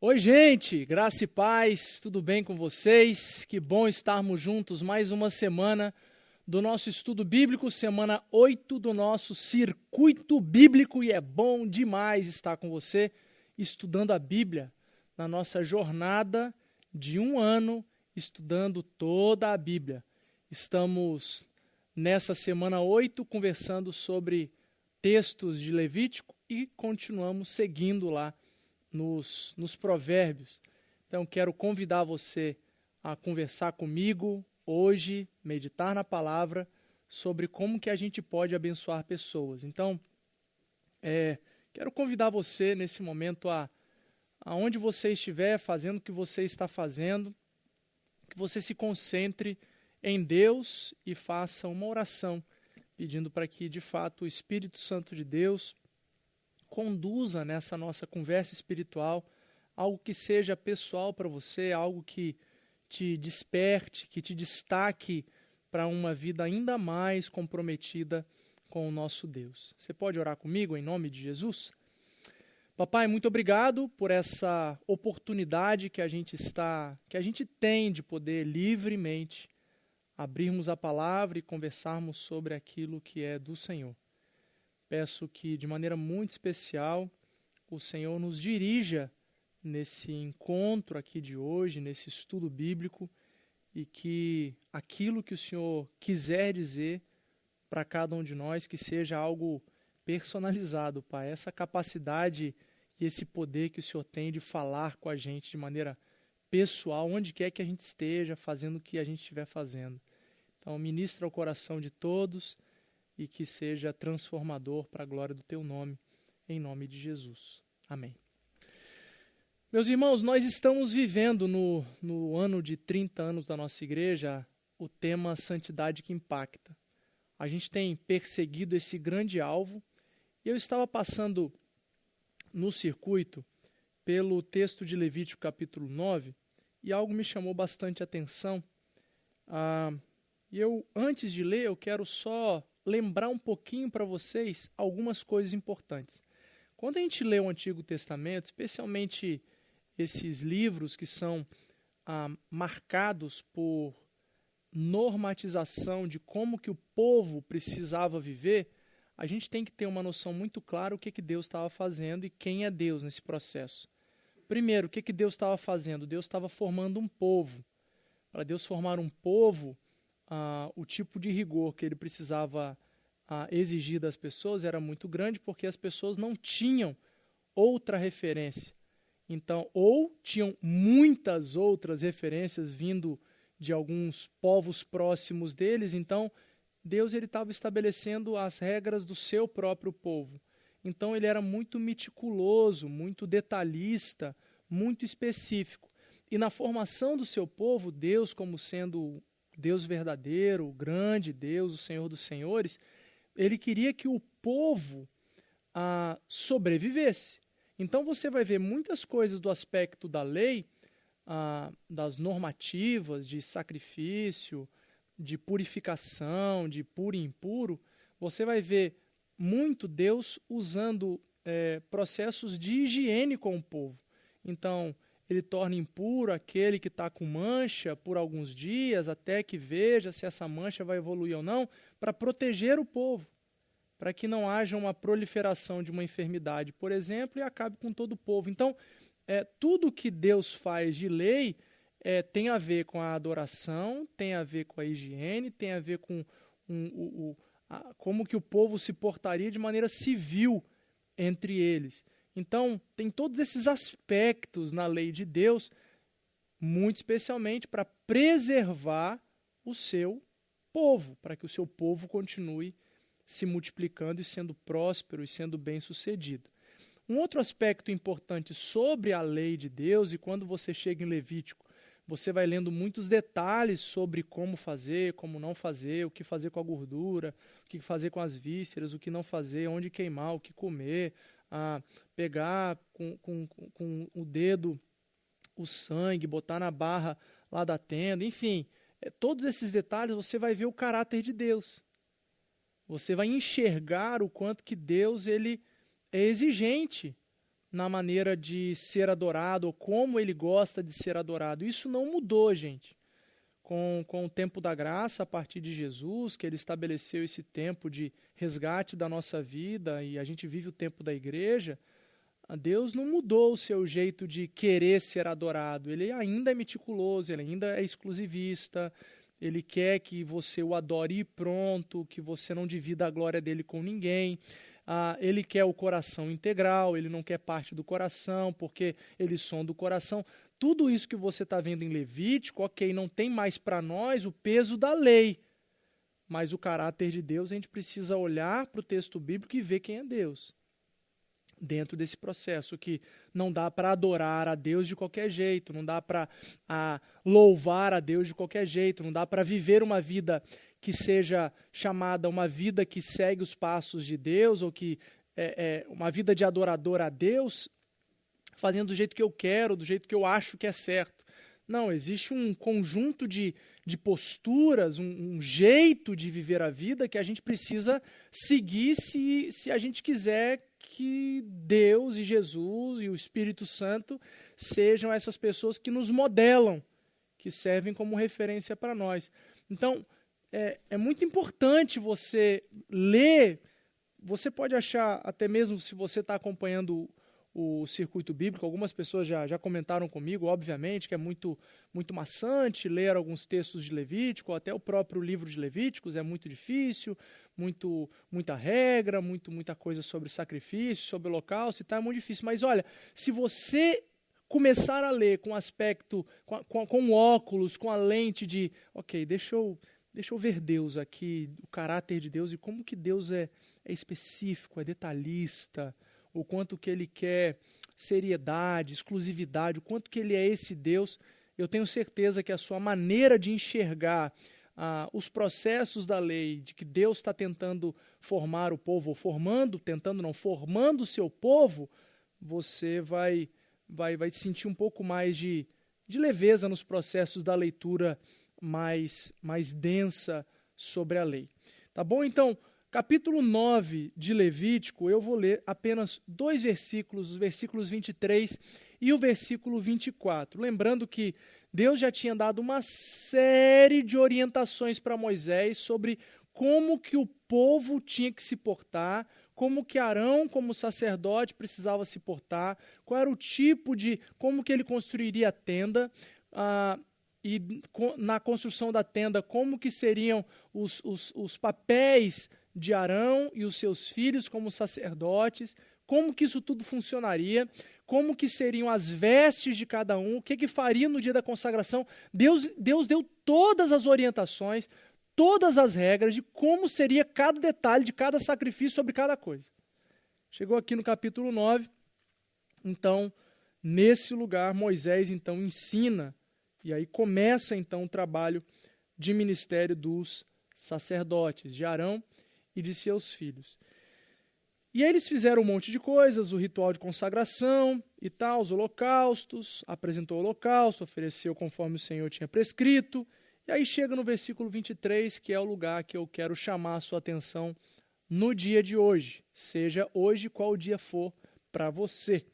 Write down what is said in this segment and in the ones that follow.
Oi, gente, graça e paz, tudo bem com vocês? Que bom estarmos juntos mais uma semana do nosso estudo bíblico, semana 8 do nosso circuito bíblico, e é bom demais estar com você estudando a Bíblia na nossa jornada de um ano, estudando toda a Bíblia. Estamos nessa semana 8 conversando sobre textos de Levítico e continuamos seguindo lá nos provérbios. Então, quero convidar você a conversar comigo hoje, meditar na palavra, sobre como que a gente pode abençoar pessoas. Então, quero convidar você nesse momento aonde você estiver fazendo o que você está fazendo, que você se concentre em Deus e faça uma oração, pedindo para que, de fato, o Espírito Santo de Deus conduza nessa nossa conversa espiritual algo que seja pessoal para você, algo que te desperte, que te destaque para uma vida ainda mais comprometida com o nosso Deus. Você pode orar comigo em nome de Jesus? Papai, muito obrigado por essa oportunidade que a gente tem de poder livremente abrirmos a palavra e conversarmos sobre aquilo que é do Senhor. Peço que, de maneira muito especial, o Senhor nos dirija nesse encontro aqui de hoje, nesse estudo bíblico, e que aquilo que o Senhor quiser dizer para cada um de nós, que seja algo personalizado, Pai. Essa capacidade e esse poder que o Senhor tem de falar com a gente de maneira pessoal, onde quer que a gente esteja, fazendo o que a gente estiver fazendo. Então, ministra o coração de todos e que seja transformador para a glória do Teu nome, em nome de Jesus. Amém. Meus irmãos, nós estamos vivendo no ano de 30 anos da nossa igreja o tema Santidade que Impacta. A gente tem perseguido esse grande alvo e eu estava passando no circuito pelo texto de Levítico capítulo 9 e algo me chamou bastante atenção. Antes de ler, eu quero só lembrar um pouquinho para vocês algumas coisas importantes. Quando a gente lê o Antigo Testamento, especialmente esses livros que são marcados por normatização de como que o povo precisava viver, a gente tem que ter uma noção muito clara do que Deus estava fazendo e quem é Deus nesse processo. Primeiro, o que Deus estava fazendo? Deus estava formando um povo. Para Deus formar um povo, o tipo de rigor que ele precisava exigir das pessoas era muito grande, porque as pessoas não tinham outra referência. Então, ou tinham muitas outras referências vindo de alguns povos próximos deles, então Deus estava estabelecendo as regras do seu próprio povo. Então, ele era muito meticuloso, muito detalhista, muito específico. E na formação do seu povo, Deus, como sendo Deus verdadeiro, o grande Deus, o Senhor dos Senhores, ele queria que o povo sobrevivesse. Então você vai ver muitas coisas do aspecto da lei, das normativas, de sacrifício, de purificação, de puro e impuro. Você vai ver muito Deus usando processos de higiene com o povo. Então, ele torna impuro aquele que está com mancha por alguns dias, até que veja se essa mancha vai evoluir ou não, para proteger o povo, para que não haja uma proliferação de uma enfermidade, por exemplo, e acabe com todo o povo. Então, tudo que Deus faz de lei tem a ver com a adoração, tem a ver com a higiene, tem a ver com como que o povo se portaria de maneira civil entre eles. Então, tem todos esses aspectos na lei de Deus, muito especialmente para preservar o seu povo, para que o seu povo continue se multiplicando e sendo próspero e sendo bem-sucedido. Um outro aspecto importante sobre a lei de Deus, e quando você chega em Levítico, você vai lendo muitos detalhes sobre como fazer, como não fazer, o que fazer com a gordura, o que fazer com as vísceras, o que não fazer, onde queimar, o que comer, pegar com o dedo o sangue, botar na barra lá da tenda, enfim, todos esses detalhes você vai ver o caráter de Deus. Você vai enxergar o quanto que Deus ele é exigente na maneira de ser adorado, ou como ele gosta de ser adorado. Isso não mudou, gente. Com o tempo da graça, a partir de Jesus, que ele estabeleceu esse tempo de resgate da nossa vida, e a gente vive o tempo da igreja, Deus não mudou o seu jeito de querer ser adorado. Ele ainda é meticuloso, ele ainda é exclusivista, ele quer que você o adore e pronto, que você não divida a glória dele com ninguém. Ele quer o coração integral, ele não quer parte do coração, porque ele sonda o coração. Tudo isso que você está vendo em Levítico, ok, não tem mais para nós o peso da lei, mas o caráter de Deus, a gente precisa olhar para o texto bíblico e ver quem é Deus. Dentro desse processo, que não dá para adorar a Deus de qualquer jeito, não dá para louvar a Deus de qualquer jeito, não dá para viver uma vida que seja chamada uma vida que segue os passos de Deus, ou que uma vida de adorador a Deus, fazendo do jeito que eu quero, do jeito que eu acho que é certo. Não, existe um conjunto de posturas, um jeito de viver a vida que a gente precisa seguir se a gente quiser que Deus e Jesus e o Espírito Santo sejam essas pessoas que nos modelam, que servem como referência para nós. Então, é muito importante você ler. Você pode achar, até mesmo se você está acompanhando o circuito bíblico, algumas pessoas já comentaram comigo, obviamente, que é muito maçante ler alguns textos de Levítico, até o próprio livro de Levíticos é muito difícil, muita regra, muita coisa sobre sacrifício, sobre holocausto e tal, é muito difícil. Mas olha, se você começar a ler com aspecto, com óculos, com a lente de, ok, deixa eu ver Deus aqui, o caráter de Deus e como que Deus é específico, é detalhista, o quanto que ele quer seriedade, exclusividade, o quanto que ele é esse Deus, eu tenho certeza que a sua maneira de enxergar os processos da lei, de que Deus está tentando formar o povo, ou formando o seu povo, você vai sentir um pouco mais de leveza nos processos da leitura mais densa sobre a lei. Tá bom? Então, capítulo 9 de Levítico, eu vou ler apenas 2 versículos, os versículos 23 e o versículo 24. Lembrando que Deus já tinha dado uma série de orientações para Moisés sobre como que o povo tinha que se portar, como que Arão, como sacerdote, precisava se portar, qual era o tipo de, como que ele construiria a tenda, e na construção da tenda, como que seriam os papéis de Arão e os seus filhos como sacerdotes, como que isso tudo funcionaria, como que seriam as vestes de cada um, o que faria no dia da consagração. Deus deu todas as orientações, todas as regras de como seria cada detalhe de cada sacrifício sobre cada coisa. Chegou aqui no capítulo 9, então, nesse lugar, Moisés então ensina, e aí começa então o trabalho de ministério dos sacerdotes, de Arão e de seus filhos. E aí eles fizeram um monte de coisas, o ritual de consagração e tal, os holocaustos, apresentou o holocausto, ofereceu conforme o Senhor tinha prescrito, e aí chega no versículo 23, que é o lugar que eu quero chamar a sua atenção no dia de hoje, seja hoje qual o dia for para você.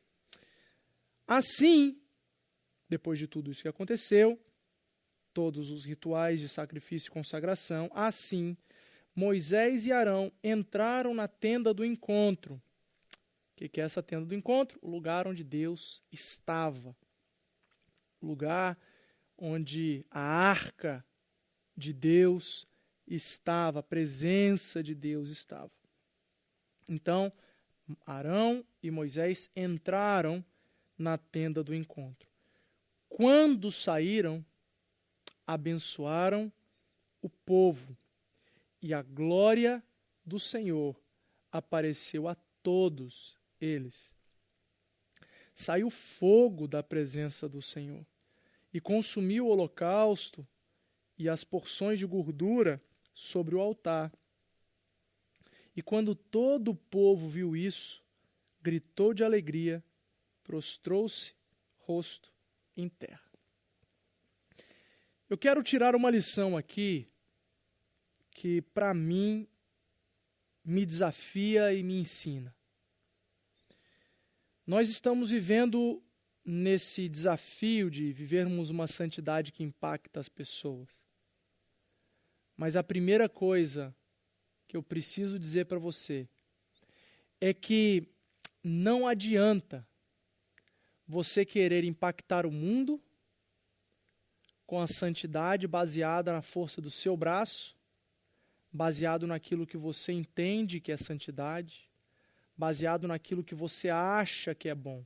Assim, depois de tudo isso que aconteceu, todos os rituais de sacrifício e consagração, assim, Moisés e Arão entraram na tenda do encontro. O que é essa tenda do encontro? O lugar onde Deus estava. O lugar onde a arca de Deus estava, a presença de Deus estava. Então, Arão e Moisés entraram na tenda do encontro. Quando saíram, abençoaram o povo. E a glória do Senhor apareceu a todos eles. Saiu fogo da presença do Senhor e consumiu o holocausto e as porções de gordura sobre o altar. E quando todo o povo viu isso, gritou de alegria, prostrou-se, rosto em terra. Eu quero tirar uma lição aqui que para mim me desafia e me ensina. Nós estamos vivendo nesse desafio de vivermos uma santidade que impacta as pessoas. Mas a primeira coisa que eu preciso dizer para você é que não adianta você querer impactar o mundo com a santidade baseada na força do seu braço, baseado naquilo que você entende que é santidade, baseado naquilo que você acha que é bom.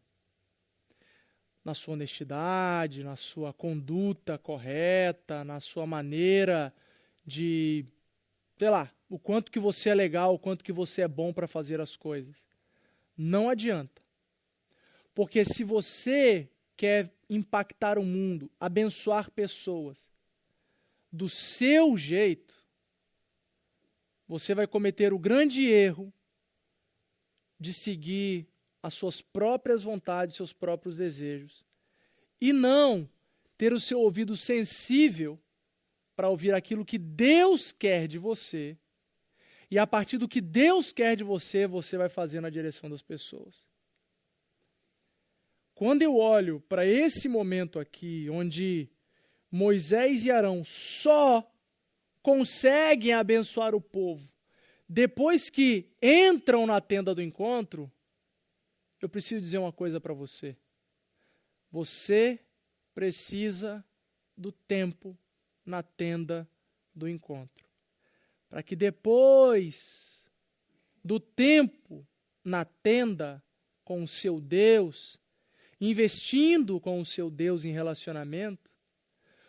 Na sua honestidade, na sua conduta correta, na sua maneira de, sei lá, o quanto que você é legal, o quanto que você é bom para fazer as coisas. Não adianta. Porque se você quer impactar o mundo, abençoar pessoas do seu jeito, você vai cometer o grande erro de seguir as suas próprias vontades, seus próprios desejos, e não ter o seu ouvido sensível para ouvir aquilo que Deus quer de você, e a partir do que Deus quer de você, você vai fazer na direção das pessoas. Quando eu olho para esse momento aqui, onde Moisés e Arão só conseguem abençoar o povo depois que entram na tenda do encontro, eu preciso dizer uma coisa para você. Você precisa do tempo na tenda do encontro. Para que depois do tempo na tenda com o seu Deus, investindo com o seu Deus em relacionamento,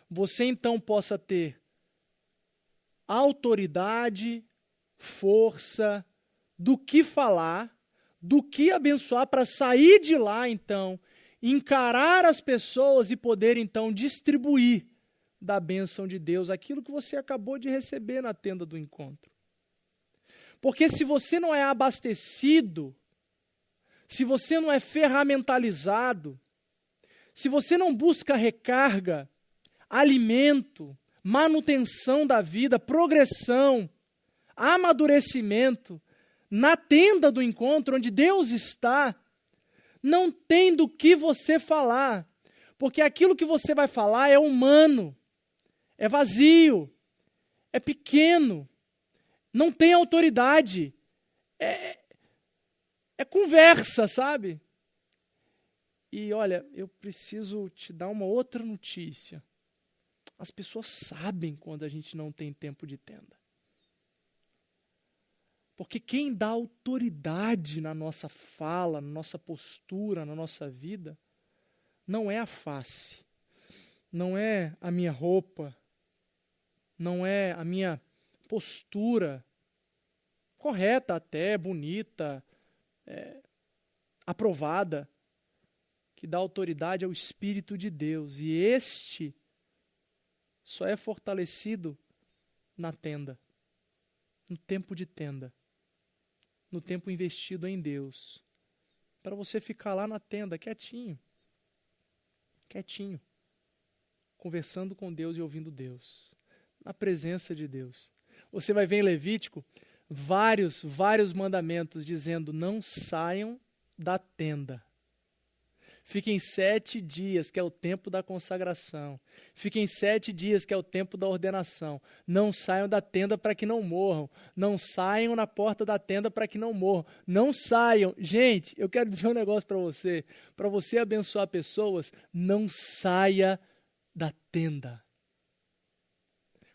você então possa ter autoridade, força, do que falar, do que abençoar, para sair de lá então, encarar as pessoas e poder então distribuir da bênção de Deus aquilo que você acabou de receber na tenda do encontro. Porque se você não é abastecido, se você não é ferramentalizado, se você não busca recarga, alimento, manutenção da vida, progressão, amadurecimento, na tenda do encontro onde Deus está, não tem do que você falar, porque aquilo que você vai falar é humano, é vazio, é pequeno, não tem autoridade, é conversa, sabe? E olha, eu preciso te dar uma outra notícia. As pessoas sabem quando a gente não tem tempo de tenda. Porque quem dá autoridade na nossa fala, na nossa postura, na nossa vida, não é a face, não é a minha roupa, não é a minha postura, correta até, bonita, aprovada. Que dá autoridade ao Espírito de Deus. E este só é fortalecido na tenda, no tempo de tenda, no tempo investido em Deus. Para você ficar lá na tenda, quietinho, conversando com Deus e ouvindo Deus, na presença de Deus. Você vai ver em Levítico vários mandamentos dizendo: não saiam da tenda. Fiquem 7 dias, que é o tempo da consagração. Fiquem 7 dias, que é o tempo da ordenação. Não saiam da tenda para que não morram. Não saiam na porta da tenda para que não morram. Não saiam. Gente, eu quero dizer um negócio para você. Para você abençoar pessoas, não saia da tenda.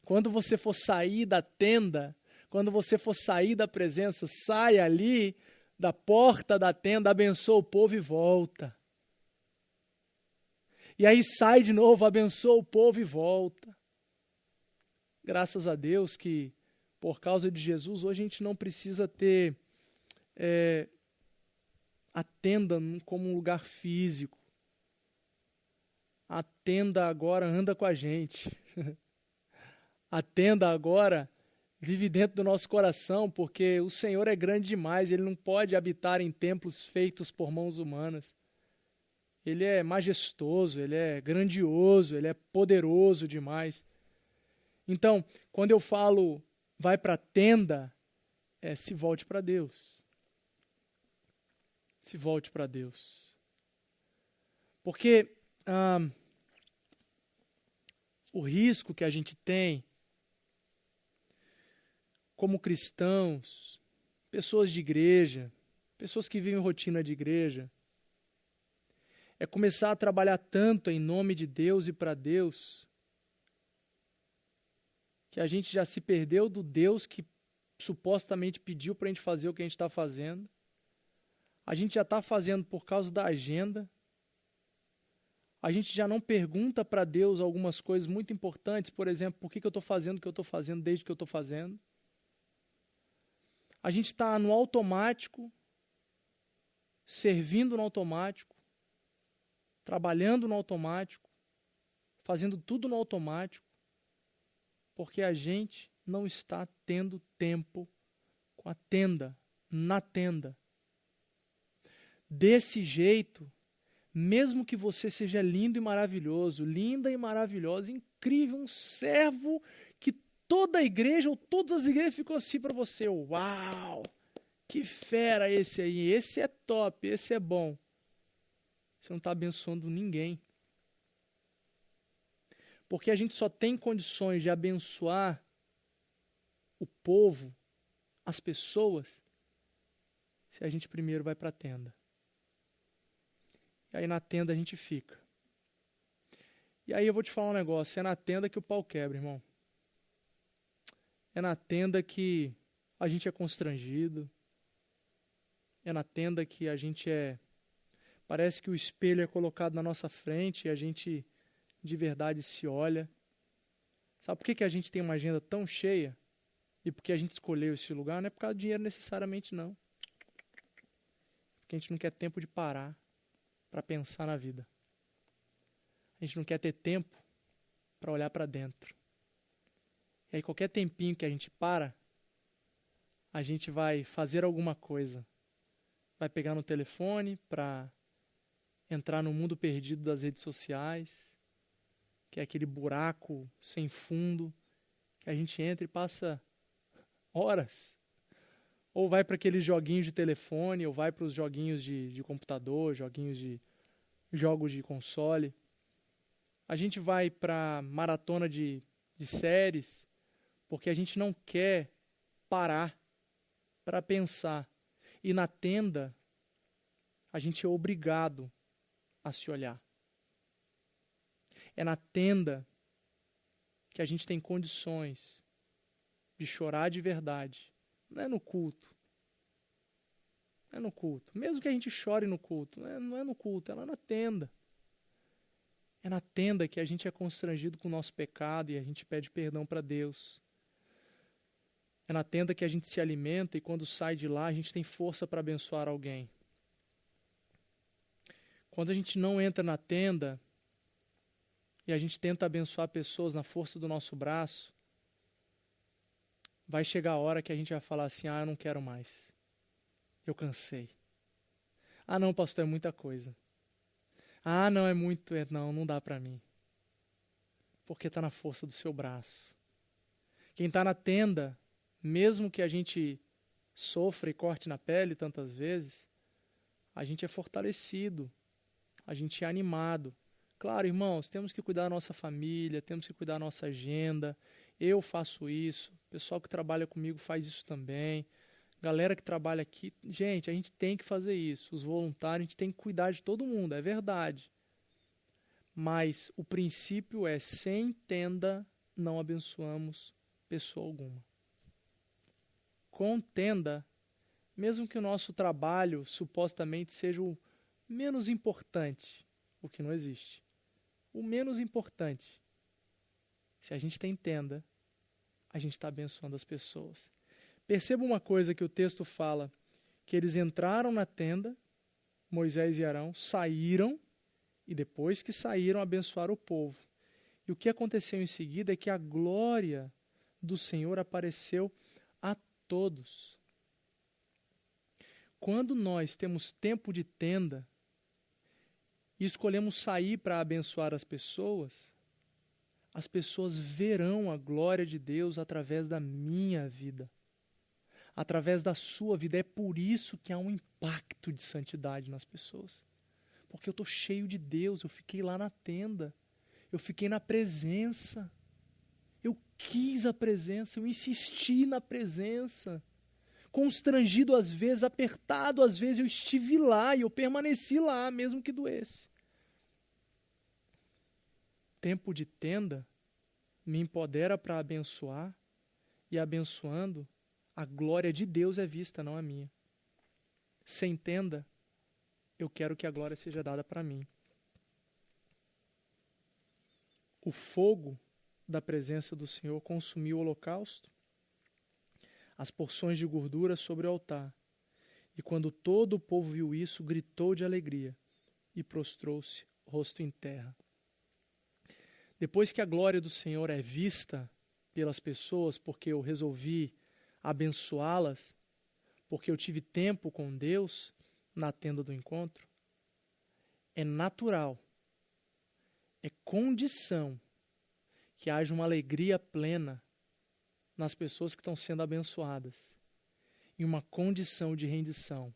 Quando você for sair da tenda, quando você for sair da presença, saia ali da porta da tenda, abençoa o povo e volta. E aí sai de novo, abençoa o povo e volta. Graças a Deus que, por causa de Jesus, hoje a gente não precisa ter a tenda como um lugar físico. A tenda agora anda com a gente. A tenda agora vive dentro do nosso coração, porque o Senhor é grande demais, Ele não pode habitar em templos feitos por mãos humanas. Ele é majestoso, Ele é grandioso, Ele é poderoso demais. Então, quando eu falo vai para a tenda, se volte para Deus. Se volte para Deus. Porque o risco que a gente tem como cristãos, pessoas de igreja, pessoas que vivem rotina de igreja, é começar a trabalhar tanto em nome de Deus e para Deus, que a gente já se perdeu do Deus que supostamente pediu para a gente fazer o que a gente está fazendo. A gente já está fazendo por causa da agenda. A gente já não pergunta para Deus algumas coisas muito importantes, por exemplo, por que eu estou fazendo o que eu estou fazendo desde que eu estou fazendo. A gente está no automático, servindo no automático, trabalhando no automático, fazendo tudo no automático, porque a gente não está tendo tempo com a tenda, na tenda. Desse jeito, mesmo que você seja lindo e maravilhoso, linda e maravilhosa, incrível, um servo que toda a igreja ou todas as igrejas ficam assim para você, uau, que fera esse aí, esse é top, esse é bom. Você não está abençoando ninguém. Porque a gente só tem condições de abençoar o povo, as pessoas, se a gente primeiro vai para a tenda. E aí na tenda a gente fica. E aí eu vou te falar um negócio, é na tenda que o pau quebra, irmão. É na tenda que a gente é constrangido. É na tenda que a gente parece que o espelho é colocado na nossa frente e a gente de verdade se olha. Sabe por que a gente tem uma agenda tão cheia? E porque a gente escolheu esse lugar? Não é por causa do dinheiro necessariamente, não. Porque a gente não quer tempo de parar para pensar na vida. A gente não quer ter tempo para olhar para dentro. E aí qualquer tempinho que a gente para, a gente vai fazer alguma coisa. Vai pegar no telefone para entrar no mundo perdido das redes sociais, que é aquele buraco sem fundo, que a gente entra e passa horas. Ou vai para aqueles joguinhos de telefone, ou vai para os joguinhos de computador, jogos de console. A gente vai para maratona de séries, porque a gente não quer parar para pensar. E na tenda, a gente é obrigado a se olhar. É na tenda que a gente tem condições de chorar de verdade. Não é no culto. Não é no culto. Mesmo que a gente chore no culto, não é no culto, é lá na tenda. É na tenda que a gente é constrangido com o nosso pecado e a gente pede perdão para Deus. É na tenda que a gente se alimenta e quando sai de lá a gente tem força para abençoar alguém. Quando a gente não entra na tenda e a gente tenta abençoar pessoas na força do nosso braço, vai chegar a hora que a gente vai falar assim, eu não quero mais. Eu cansei. Não, pastor, é muita coisa. Não, é muito, não dá para mim. Porque está na força do seu braço. Quem está na tenda, mesmo que a gente sofra e corte na pele tantas vezes, a gente é fortalecido, a gente é animado. Claro, irmãos, temos que cuidar da nossa família, temos que cuidar da nossa agenda. Eu faço isso, o pessoal que trabalha comigo faz isso também. Galera que trabalha aqui, gente, a gente tem que fazer isso. Os voluntários, a gente tem que cuidar de todo mundo, é verdade. Mas o princípio é, sem tenda, não abençoamos pessoa alguma. Com tenda, mesmo que o nosso trabalho supostamente seja o menos importante, o que não existe. O menos importante. Se a gente tem tenda, a gente está abençoando as pessoas. Perceba uma coisa que o texto fala, que eles entraram na tenda, Moisés e Arão, saíram, e depois que saíram, abençoaram o povo. E o que aconteceu em seguida é que a glória do Senhor apareceu a todos. Quando nós temos tempo de tenda e escolhemos sair para abençoar as pessoas verão a glória de Deus através da minha vida. através da sua vida. É por isso que há um impacto de santidade nas pessoas. Porque eu estou cheio de Deus, eu fiquei lá na tenda, eu fiquei na presença, eu quis a presença, eu insisti na presença. Constrangido às vezes, apertado às vezes, eu estive lá e eu permaneci lá, mesmo que doesse. Tempo de tenda me empodera para abençoar, e abençoando, a glória de Deus é vista, não a minha. Sem tenda, eu quero que a glória seja dada para mim. O fogo da presença do Senhor consumiu o holocausto, as porções de gordura sobre o altar. E quando todo o povo viu isso, gritou de alegria e prostrou-se, rosto em terra. Depois que a glória do Senhor é vista pelas pessoas, porque eu resolvi abençoá-las, porque eu tive tempo com Deus na tenda do encontro, é natural, é condição que haja uma alegria plena nas pessoas que estão sendo abençoadas, e uma condição de rendição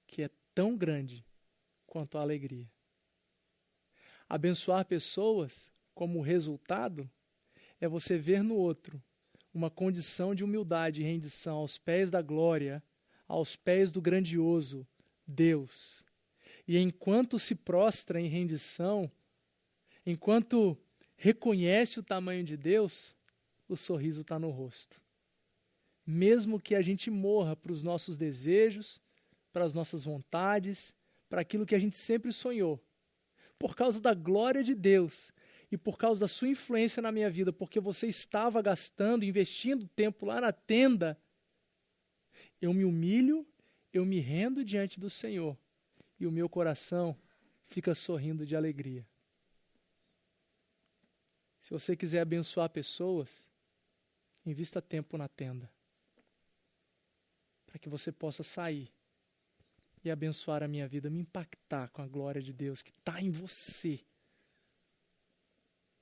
que é tão grande quanto a alegria. Abençoar pessoas, como resultado, é você ver no outro uma condição de humildade e rendição aos pés da glória, aos pés do grandioso Deus. E enquanto se prostra em rendição, enquanto reconhece o tamanho de Deus, o sorriso está no rosto. Mesmo que a gente morra para os nossos desejos, para as nossas vontades, para aquilo que a gente sempre sonhou, por causa da glória de Deus e por causa da sua influência na minha vida, porque você estava gastando, investindo tempo lá na tenda, eu me humilho, eu me rendo diante do Senhor e o meu coração fica sorrindo de alegria. Se você quiser abençoar pessoas, invista tempo na tenda, para que você possa sair e abençoar a minha vida, me impactar com a glória de Deus que está em você,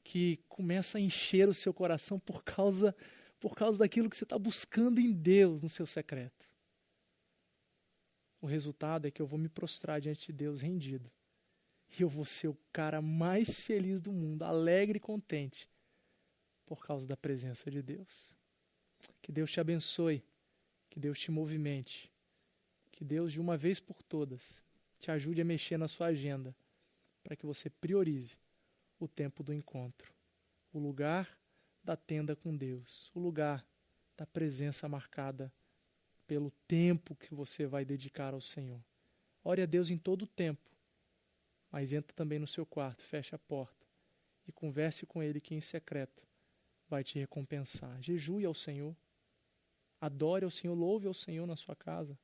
que começa a encher o seu coração por causa daquilo que você está buscando em Deus no seu secreto. O resultado é que eu vou me prostrar diante de Deus rendido. E eu vou ser o cara mais feliz do mundo, alegre e contente, por causa da presença de Deus. Que Deus te abençoe, que Deus te movimente, que Deus, de uma vez por todas, te ajude a mexer na sua agenda, para que você priorize o tempo do encontro, o lugar da tenda com Deus, o lugar da presença marcada pelo tempo que você vai dedicar ao Senhor. Ore a Deus em todo o tempo, mas entra também no seu quarto, feche a porta e converse com Ele, que em secreto vai te recompensar. Jejue ao Senhor, adore ao Senhor, louve ao Senhor na sua casa,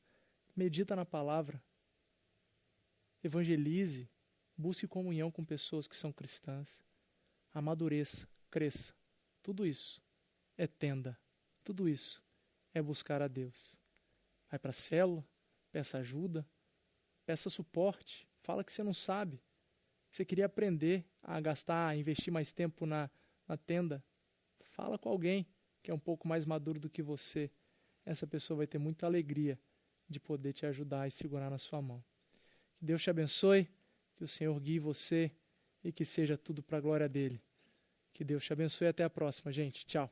medita na palavra, evangelize, busque comunhão com pessoas que são cristãs, amadureça, cresça. Tudo isso é tenda, tudo isso é buscar a Deus. Vai para a célula, peça ajuda, peça suporte, fala que você não sabe, que você queria aprender a gastar, a investir mais tempo na tenda. Fala com alguém que é um pouco mais maduro do que você. Essa pessoa vai ter muita alegria de poder te ajudar e segurar na sua mão. Que Deus te abençoe, que o Senhor guie você e que seja tudo para a glória dele. Que Deus te abençoe e até a próxima, gente. Tchau.